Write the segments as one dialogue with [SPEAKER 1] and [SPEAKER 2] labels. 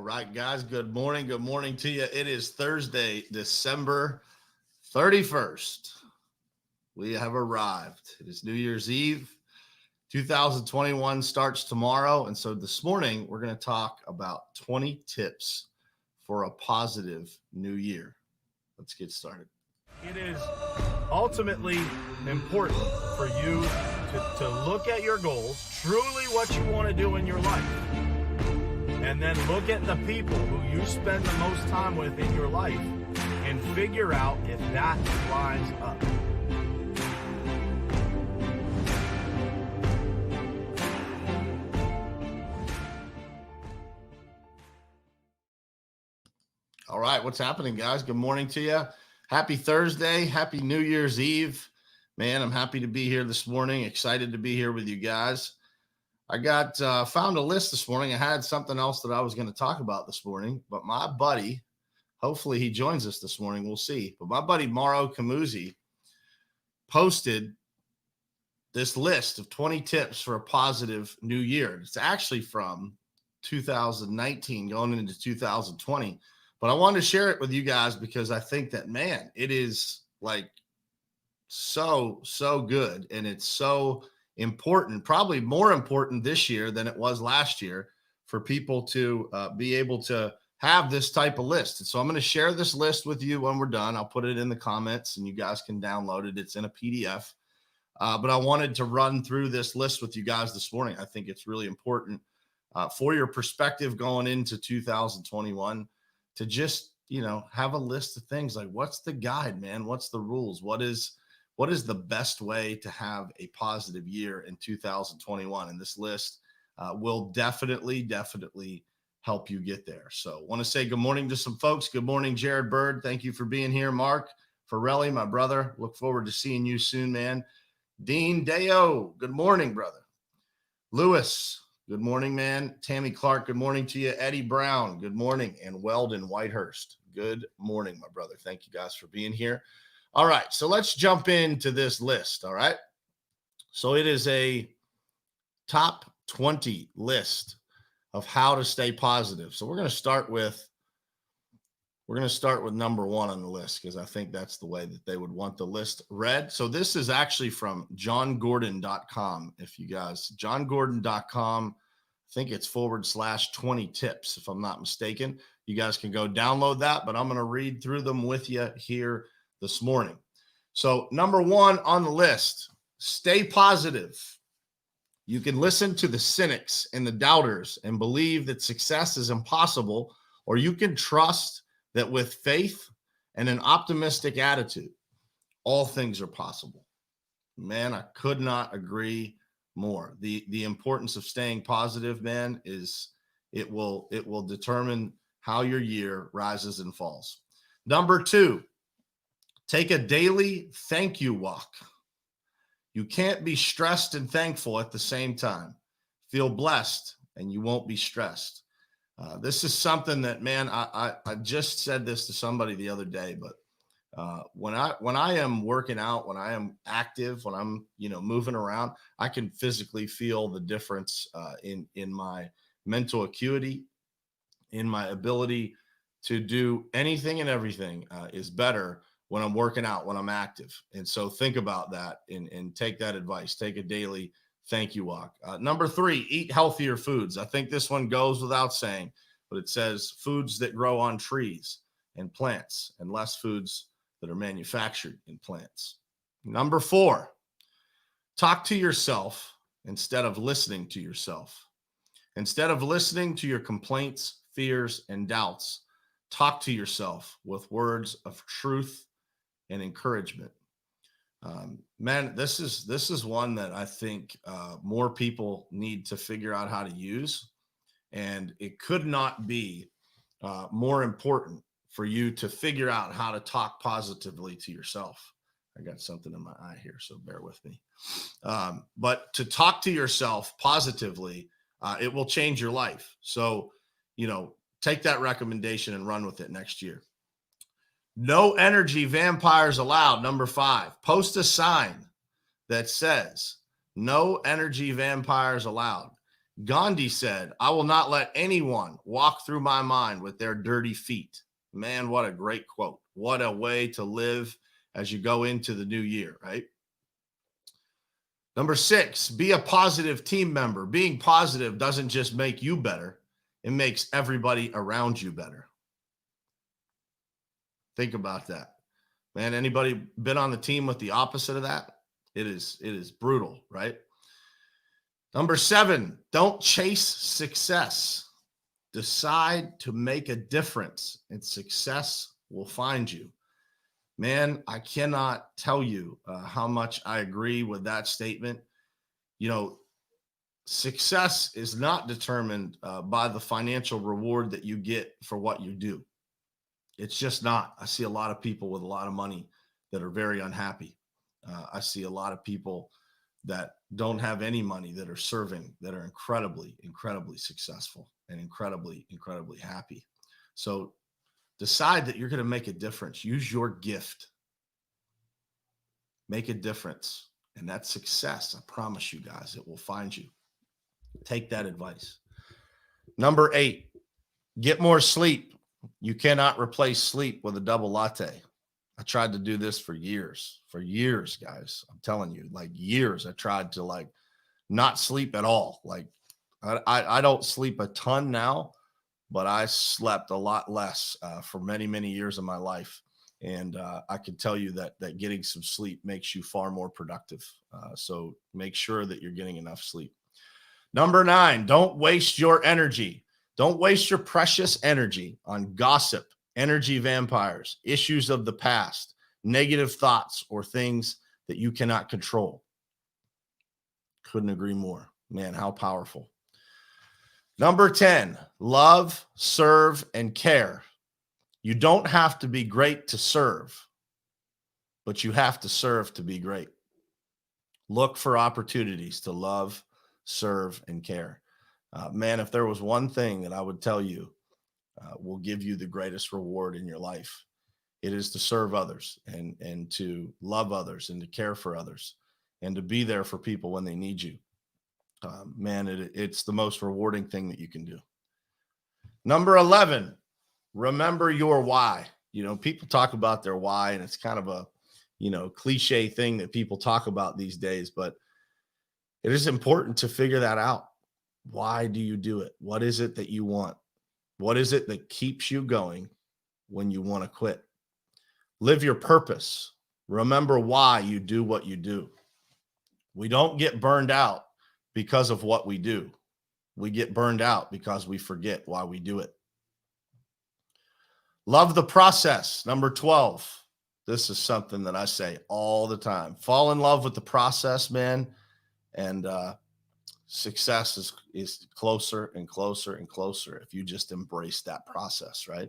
[SPEAKER 1] All right, guys. Good morning. Good morning to you. It is Thursday, December 31st. We have arrived. It is New Year's Eve. 2021 starts tomorrow. And so this morning, we're going to talk about 20 tips for a positive new year. Let's get started.
[SPEAKER 2] It is ultimately important for you to look at your goals, truly what you want to do in your life. And then look at the people who you spend the most time with in your life and figure out if that lines up.
[SPEAKER 1] All right, what's happening, guys? Good morning to you. Happy Thursday. Happy New Year's Eve. Man, I'm happy to be here this morning. Excited to be here with you guys. I found a list this morning. I had something else that I was going to talk about this morning, but my buddy, hopefully he joins us this morning. We'll see. But my buddy Mauro Camuzzi posted this list of 20 tips for a positive new year. It's actually from 2019 going into 2020. But I wanted to share it with you guys because I think that, man, it is like so good. And it's so important, probably more important this year than it was last year for people to be able to have this type of list. And so I'm going to share this list with you when we're done. I'll put it in the comments and you guys can download it. It's in a PDF. But I wanted to run through this list with you guys this morning. I think it's really important for your perspective going into 2021 to just, have a list of things like what's the guide, man? What's the rules? What is the best way to have a positive year in 2021? And this list will definitely help you get there. So want to say good morning to some folks. Good morning, Jared Bird. Thank you for being here. Mark Farrelly, my brother. Look forward to seeing you soon, man. Dean Deo, good morning, brother. Lewis, good morning, man. Tammy Clark, good morning to you. Eddie Brown, good morning. And Weldon Whitehurst, good morning, my brother. Thank you guys for being here. All right, so let's jump into this list, all right? So it is a top 20 list of how to stay positive. So we're going to start with number one on the list because I think that's the way that they would want the list read. So this is actually from johngordon.com. If you guys, johngordon.com, I think it's /20 tips, if I'm not mistaken. You guys can go download that, but I'm going to read through them with you here this morning. So number one on the list, stay positive. You can listen to the cynics and the doubters and believe that success is impossible, or you can trust that with faith and an optimistic attitude, all things are possible. Man, I could not agree more. The importance of staying positive, man, is it will determine how your year rises and falls. Number two, take a daily thank you walk. You can't be stressed and thankful at the same time. Feel blessed and you won't be stressed. This is something that, man, I just said this to somebody the other day, but when I am working out, when I am active, when I'm, moving around, I can physically feel the difference in my mental acuity, in my ability to do anything and everything is better when I'm working out, when I'm active. And so think about that and take that advice. Take a daily thank you walk. Number three, eat healthier foods. I think this one goes without saying, but it says foods that grow on trees and plants and less foods that are manufactured in plants. Number four, talk to yourself instead of listening to yourself. Instead of listening to your complaints, fears, and doubts, talk to yourself with words of truth and encouragement. Man, this is one that I think more people need to figure out how to use. And it could not be more important for you to figure out how to talk positively to yourself. I got something in my eye here, so bear with me. But to talk to yourself positively, it will change your life. So, take that recommendation and run with it next year. No energy vampires allowed. Number 5, post a sign that says no energy vampires allowed. Gandhi said, I will not let anyone walk through my mind with their dirty feet. Man, what a great quote. What a way to live as you go into the new year, right? Number 6, be a positive team member. Being positive doesn't just make you better, it makes everybody around you better. Think about that. Man, anybody been on the team with the opposite of that? It is brutal, right? Number 7, don't chase success. Decide to make a difference, and success will find you. Man, I cannot tell you how much I agree with that statement. You know, success is not determined by the financial reward that you get for what you do. It's just not. I see a lot of people with a lot of money that are very unhappy. I see a lot of people that don't have any money that are serving, that are incredibly, incredibly successful and incredibly, incredibly happy. So decide that you're going to make a difference. Use your gift. Make a difference. And that's success. I promise you guys, it will find you. Take that advice. Number 8, get more sleep. You cannot replace sleep with a double latte. I tried to do this for years, guys. I'm telling you, like years. I tried to like not sleep at all. Like I don't sleep a ton now, but I slept a lot less for many, many years of my life. And I can tell you that getting some sleep makes you far more productive. So make sure that you're getting enough sleep. Number 9, don't waste your energy. Don't waste your precious energy on gossip, energy vampires, issues of the past, negative thoughts, or things that you cannot control. Couldn't agree more. Man, how powerful. Number 10, love, serve, and care. You don't have to be great to serve, but you have to serve to be great. Look for opportunities to love, serve, and care. Man, if there was one thing that I would tell you will give you the greatest reward in your life, it is to serve others and to love others and to care for others and to be there for people when they need you. Man, it's the most rewarding thing that you can do. Number 11, remember your why. You know, people talk about their why, and it's kind of a, cliche thing that people talk about these days, but it is important to figure that out. Why do you do it? What is it that you want? What is it that keeps you going when you want to quit? Live your purpose. Remember why you do what you do. We don't get burned out because of what we do. We get burned out because we forget why we do it. Love the process. Number 12. This is something that I say all the time. Fall in love with the process, man. And success is closer and closer and closer if you just embrace that process, right?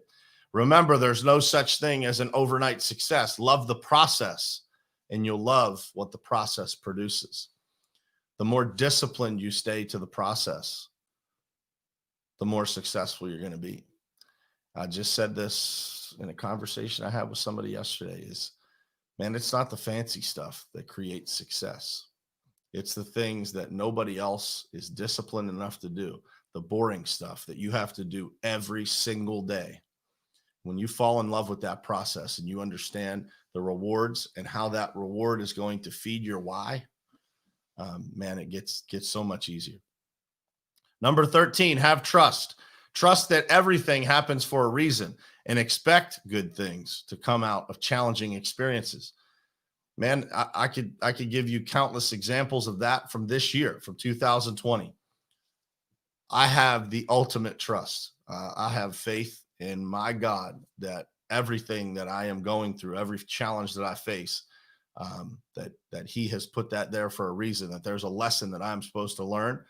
[SPEAKER 1] Remember, there's no such thing as an overnight success. Love the process, and you'll love what the process produces. The more disciplined you stay to the process, the more successful you're going to be. I just said this in a conversation I had with somebody yesterday is, man, it's not the fancy stuff that creates success. It's the things that nobody else is disciplined enough to do, the boring stuff that you have to do every single day. When you fall in love with that process and you understand the rewards and how that reward is going to feed your why, man, it gets so much easier. Number 13, have trust. Trust that everything happens for a reason and expect good things to come out of challenging experiences. Man, I could give you countless examples of that from this year, from 2020. I have the ultimate trust. I have faith in my God that everything that I am going through, every challenge that I face, that he has put that there for a reason, that there's a lesson that I'm supposed to learn.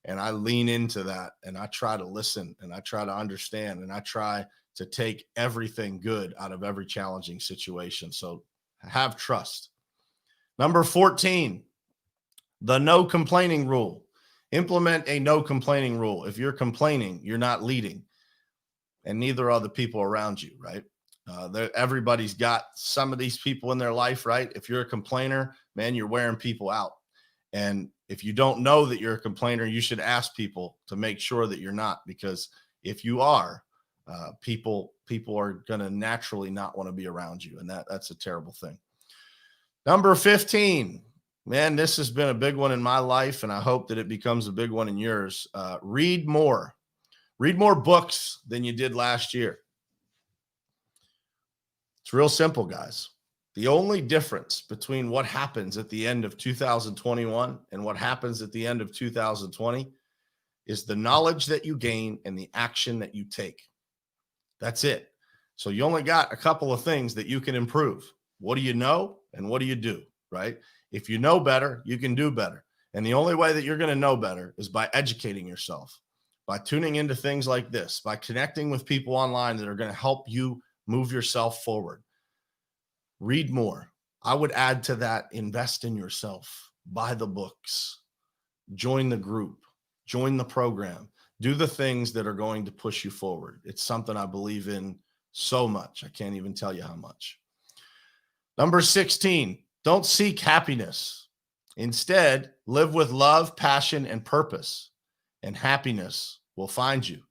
[SPEAKER 1] And I lean into that and I try to listen and I try to understand and I try to take everything good out of every challenging situation. So have trust. Number 14, the no complaining rule. Implement a no complaining rule. If you're complaining, you're not leading, and neither are the people around you, right? Everybody's got some of these people in their life, right? If you're a complainer, man, you're wearing people out. And if you don't know that you're a complainer, you should ask people to make sure that you're not, because if you are, people are going to naturally not want to be around you. And that's a terrible thing. Number 15, man, this has been a big one in my life, and I hope that it becomes a big one in yours. Read more books than you did last year. It's real simple, guys. The only difference between what happens at the end of 2021 and what happens at the end of 2020 is the knowledge that you gain and the action that you take. That's it. So you only got a couple of things that you can improve. What do you know and what do you do, right? If you know better, you can do better. And the only way that you're going to know better is by educating yourself, by tuning into things like this, by connecting with people online that are going to help you move yourself forward. Read more. I would add to that, invest in yourself, buy the books, join the group, join the program, do the things that are going to push you forward. It's something I believe in so much. I can't even tell you how much. Number 16, don't seek happiness. Instead, live with love, passion, and purpose, and happiness will find you.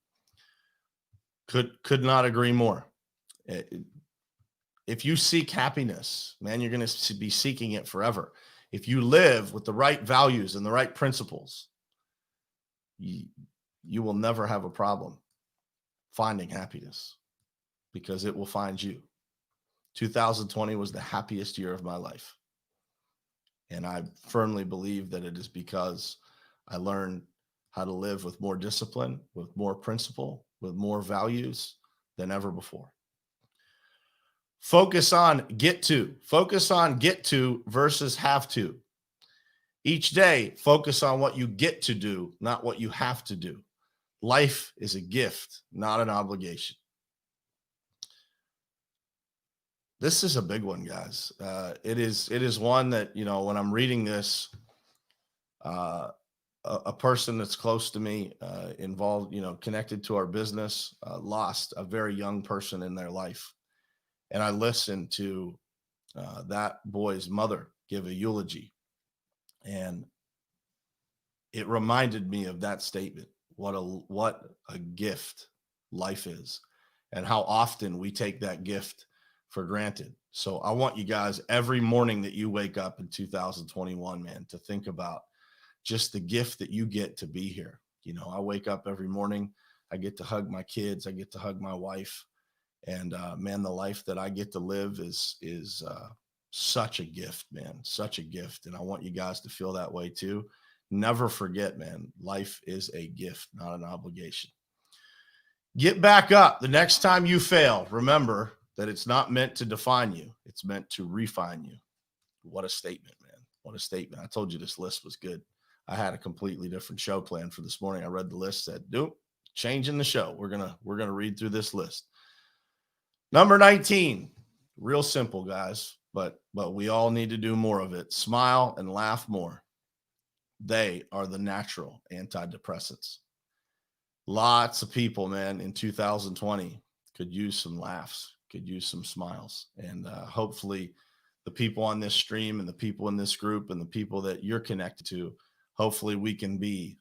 [SPEAKER 1] Could not agree more. If you seek happiness, man, you're going to be seeking it forever. If you live with the right values and the right principles, you will never have a problem finding happiness, because it will find you. 2020 was the happiest year of my life. And I firmly believe that it is because I learned how to live with more discipline, with more principle, with more values than ever before. Focus on get to versus have to. Each day, focus on what you get to do, not what you have to do. Life is a gift, not an obligation. This is a big one, guys. It is one that, when I'm reading this, a person that's close to me, involved, connected to our business, lost a very young person in their life. And I listened to that boy's mother give a eulogy. And it reminded me of that statement. What a gift life is, and how often we take that gift for granted. So I want you guys, every morning that you wake up in 2021, man, to think about just the gift that you get to be here. I wake up every morning, I get to hug my kids, I get to hug my wife. And man, the life that I get to live is such a gift, man, such a gift. And I want you guys to feel that way too. Never forget, man, life is a gift, not an obligation. Get back up. The next time you fail, remember that it's not meant to define you. It's meant to refine you. What a statement, man. What a statement. I told you this list was good. I had a completely different show planned for this morning. I read the list, said, nope, changing the show. We're going to read through this list. Number 19, real simple, guys, but we all need to do more of it. Smile and laugh more. They are the natural antidepressants. Lots of people, man, in 2020 could use some laughs, could use some smiles. And hopefully the people on this stream and the people in this group and the people that you're connected to, hopefully we can be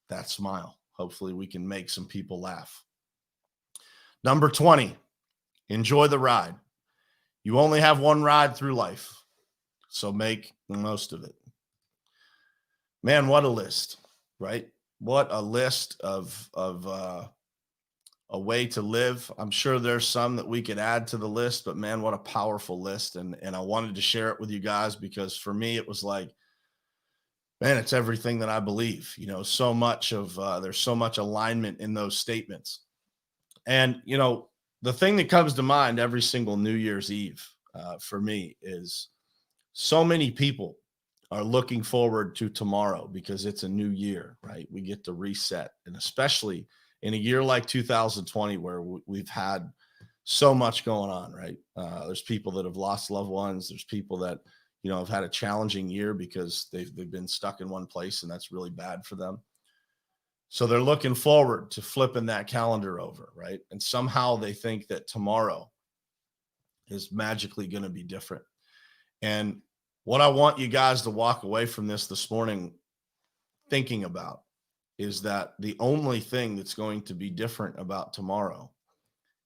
[SPEAKER 1] that smile. Hopefully we can make some people laugh. Number 20, enjoy the ride. You only have one ride through life, so make the most of it. Man, what a list, right? What a list of a way to live. I'm sure there's some that we could add to the list, but man, what a powerful list. And I wanted to share it with you guys because for me, it was like, man, it's everything that I believe, so much of, there's so much alignment in those statements. And, the thing that comes to mind every single New Year's Eve for me is so many people are looking forward to tomorrow because it's a new year, right? We get to reset. And especially in a year like 2020, where we've had so much going on, right? There's people that have lost loved ones. There's people that, have had a challenging year because they've been stuck in one place, and that's really bad for them. So they're looking forward to flipping that calendar over, right? And somehow they think that tomorrow is magically going to be different. And What I want you guys to walk away from this morning thinking about is that the only thing that's going to be different about tomorrow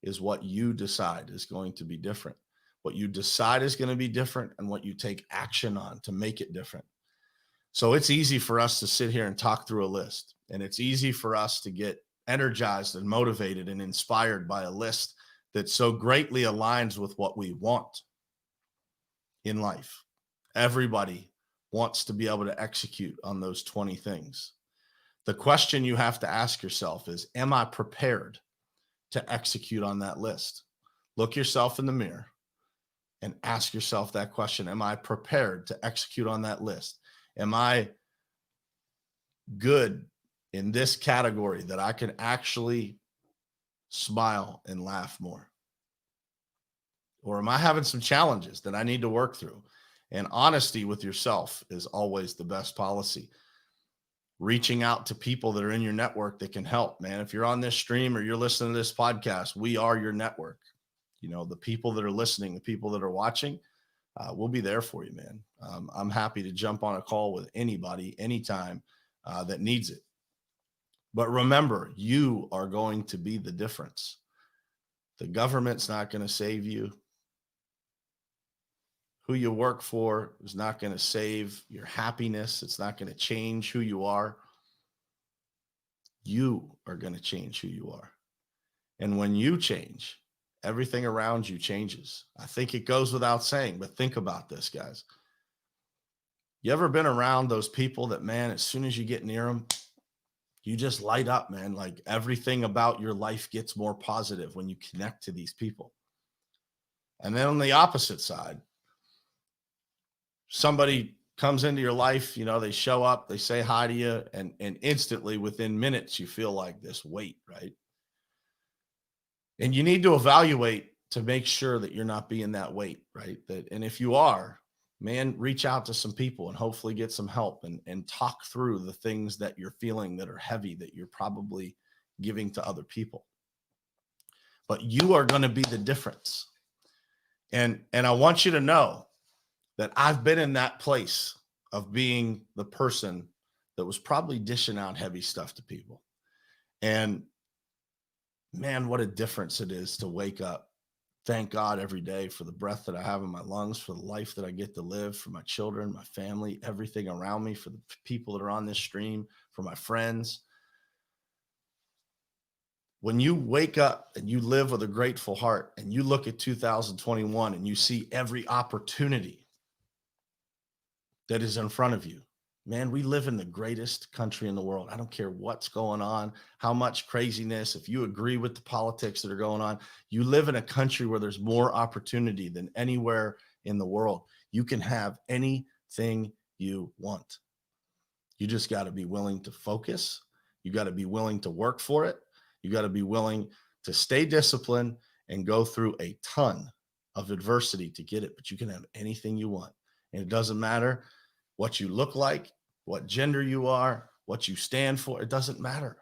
[SPEAKER 1] is what you decide is going to be different. What you decide is going to be different and what you take action on to make it different. So it's easy for us to sit here and talk through a list, and it's easy for us to get energized and motivated and inspired by a list that so greatly aligns with what we want in life. Everybody wants to be able to execute on those 20 things. The question you have to ask yourself is, am I prepared to execute on that list? Look yourself in the mirror and ask yourself that question. Am I prepared to execute on that list? Am I good in this category that I can actually smile and laugh more? Or am I having some challenges that I need to work through? And honesty with yourself is always the best policy. Reaching out to people that are in your network that can help, man. If you're on this stream or you're listening to this podcast, we are your network. You know, the people that are listening, the people that are watching, we'll be there for you, man. I'm happy to jump on a call with anybody, anytime that needs it. But remember, you are going to be the difference. The government's not going to save you. Who you work for is not going to save your happiness. It's not going to change who you are. You are going to change who you are. And when you change, everything around you changes. I think it goes without saying, but think about this, guys. You ever been around those people that, man, as soon as you get near them, you just light up, man. Like everything about your life gets more positive when you connect to these people. And then on the opposite side, somebody comes into your life, you know, they show up, they say hi to you, and instantly within minutes, you feel like this weight, right? And you need to evaluate to make sure that you're not being that weight, right? And if you are, man, reach out to some people and hopefully get some help and talk through the things that you're feeling that are heavy that you're probably giving to other people. But you are going to be the difference. And I want you to know that I've been in that place of being the person that was probably dishing out heavy stuff to people. And man, what a difference it is to wake up. Thank God every day for the breath that I have in my lungs, for the life that I get to live, for my children, my family, everything around me, for the people that are on this stream, for my friends. When you wake up and you live with a grateful heart and you look at 2021 and you see every opportunity that is in front of you, man, we live in the greatest country in the world. I don't care what's going on, how much craziness. If you agree with the politics that are going on, you live in a country where there's more opportunity than anywhere in the world. You can have anything you want. You just got to be willing to focus. You got to be willing to work for it. You got to be willing to stay disciplined and go through a ton of adversity to get it. But you can have anything you want. And it doesn't matter what you look like, what gender you are, what you stand for. It doesn't matter.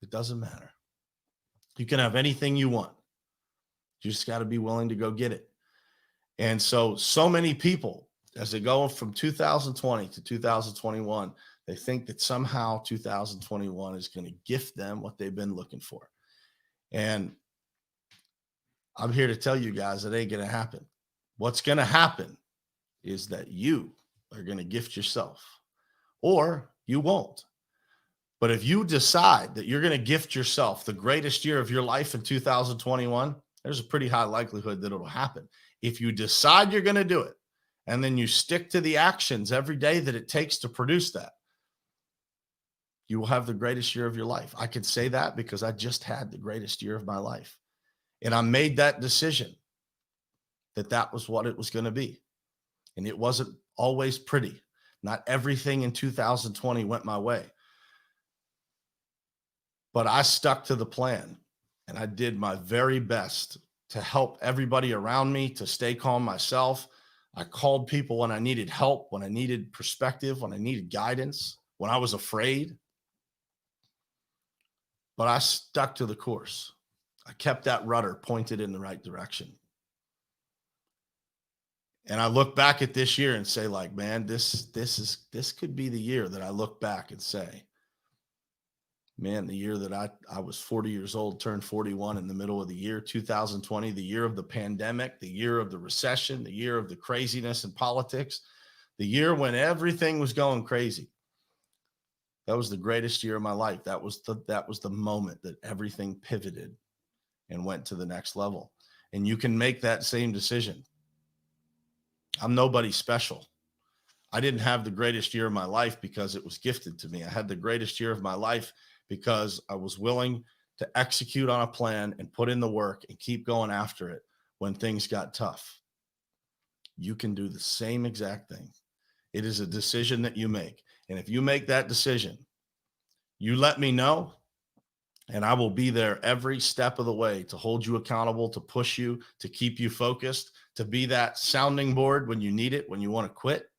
[SPEAKER 1] It doesn't matter. You can have anything you want. You just got to be willing to go get it. And so many people, as they go from 2020 to 2021, they think that somehow 2021 is going to gift them what they've been looking for. And I'm here to tell you guys it ain't going to happen. What's going to happen is that you are going to gift yourself, or you won't. But if you decide that you're going to gift yourself the greatest year of your life in 2021, there's a pretty high likelihood that it'll happen. If you decide you're going to do it, and then you stick to the actions every day that it takes to produce that, you will have the greatest year of your life. I could say that because I just had the greatest year of my life. And I made that decision that that was what it was going to be. And it wasn't always pretty. Not everything in 2020 went my way. But I stuck to the plan and I did my very best to help everybody around me, to stay calm myself. I called people when I needed help, when I needed perspective, when I needed guidance, when I was afraid. But I stuck to the course. I kept that rudder pointed in the right direction. And I look back at this year and say, like, man, this could be the year that I look back and say, man, the year that I was 40 years old, turned 41 in the middle of the year, 2020, the year of the pandemic, the year of the recession, the year of the craziness in politics, the year when everything was going crazy. That was the greatest year of my life. That was the moment that everything pivoted and went to the next level. And you can make that same decision. I'm nobody special. I didn't have the greatest year of my life because it was gifted to me. I had the greatest year of my life because I was willing to execute on a plan and put in the work and keep going after it when things got tough. You can do the same exact thing. It is a decision that you make. And if you make that decision, you let me know, and I will be there every step of the way to hold you accountable, to push you, to keep you focused, to be that sounding board when you need it, when you want to quit,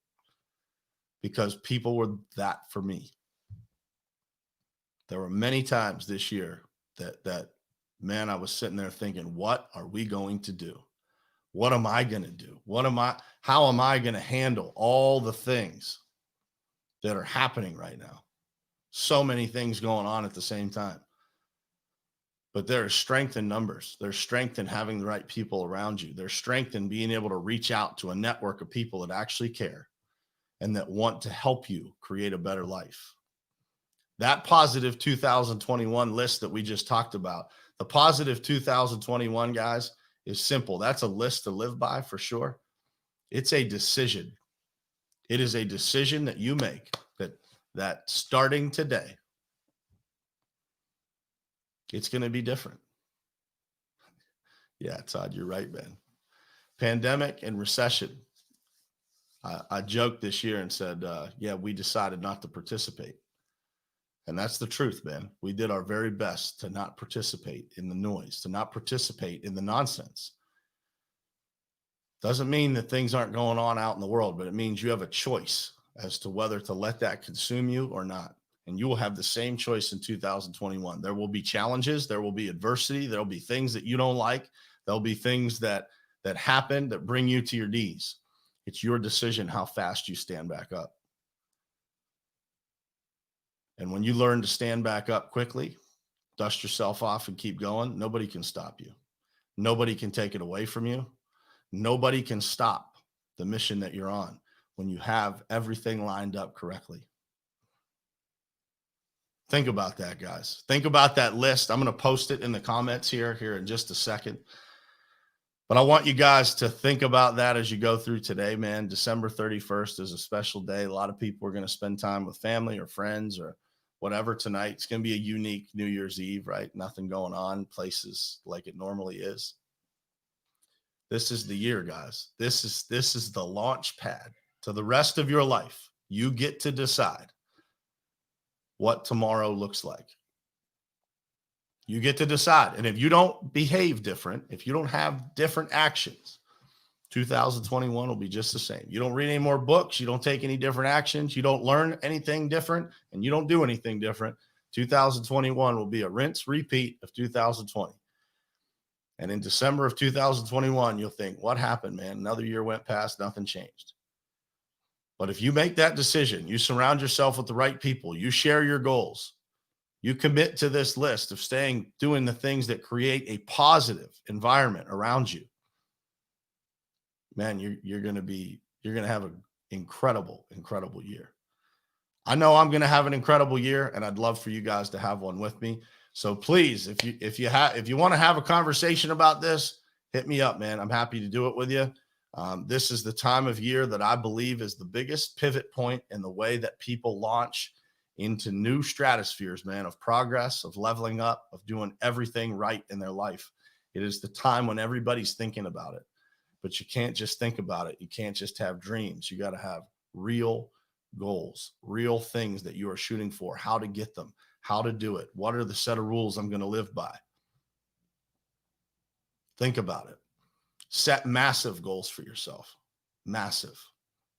[SPEAKER 1] because people were that for me. There were many times this year that man, I was sitting there thinking, what are we going to do? What am I going to do? How am I going to handle all the things that are happening right now? So many things going on at the same time. But there is strength in numbers. There's strength in having the right people around you. There's strength in being able to reach out to a network of people that actually care and that want to help you create a better life. That positive 2021 list that we just talked about, the positive 2021, guys, is simple. That's a list to live by for sure. It's a decision. It is a decision that you make that starting today, it's going to be different. Yeah, Todd, you're right, man. Pandemic and recession. I joked this year and said, yeah, we decided not to participate. And that's the truth, man. We did our very best to not participate in the noise, to not participate in the nonsense. Doesn't mean that things aren't going on out in the world, but it means you have a choice as to whether to let that consume you or not. And you will have the same choice in 2021. There will be challenges. There will be adversity. There will be things that you don't like. There'll be things that happen that bring you to your knees. It's your decision how fast you stand back up. And when you learn to stand back up quickly, dust yourself off and keep going, nobody can stop you. Nobody can take it away from you. Nobody can stop the mission that you're on when you have everything lined up correctly. Think about that, guys. Think about that list. I'm going to post it in the comments here in just a second. But I want you guys to think about that as you go through today, man. December 31st is a special day. A lot of people are going to spend time with family or friends or whatever tonight. It's going to be a unique New Year's Eve, right? Nothing going on, places like it normally is. This is the year, guys. This is the launch pad to the rest of your life. You get to decide what tomorrow looks like. You get to decide. And if you don't behave different, if you don't have different actions, 2021 will be just the same. You don't read any more books. You don't take any different actions. You don't learn anything different, and you don't do anything different. 2021 will be a rinse repeat of 2020. And in December of 2021, you'll think, what happened, man? Another year went past, nothing changed. But if you make that decision, you surround yourself with the right people, you share your goals, you commit to this list of doing the things that create a positive environment around you, man, you're going to have an incredible, incredible year. I know I'm going to have an incredible year, and I'd love for you guys to have one with me. So please, if you want to have a conversation about this, hit me up, man. I'm happy to do it with you. This is the time of year that I believe is the biggest pivot point in the way that people launch into new stratospheres, man, of progress, of leveling up, of doing everything right in their life. It is the time when everybody's thinking about it, but you can't just think about it. You can't just have dreams. You got to have real goals, real things that you are shooting for, how to get them, how to do it. What are the set of rules I'm going to live by? Think about it. Set massive goals for yourself. Massive.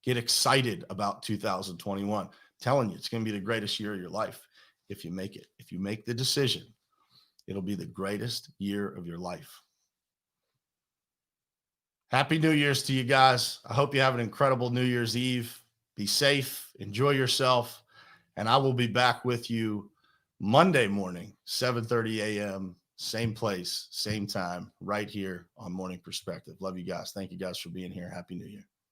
[SPEAKER 1] Get excited about 2021. I'm telling you, it's going to be the greatest year of your life if you make it. If you make the decision, it'll be the greatest year of your life. Happy New Year's to you guys. I hope you have an incredible New Year's Eve. Be safe, enjoy yourself, and I will be back with you Monday morning, 7:30 a.m., same place, same time, right here on Morning Perspective. Love you guys. Thank you guys for being here. Happy New Year.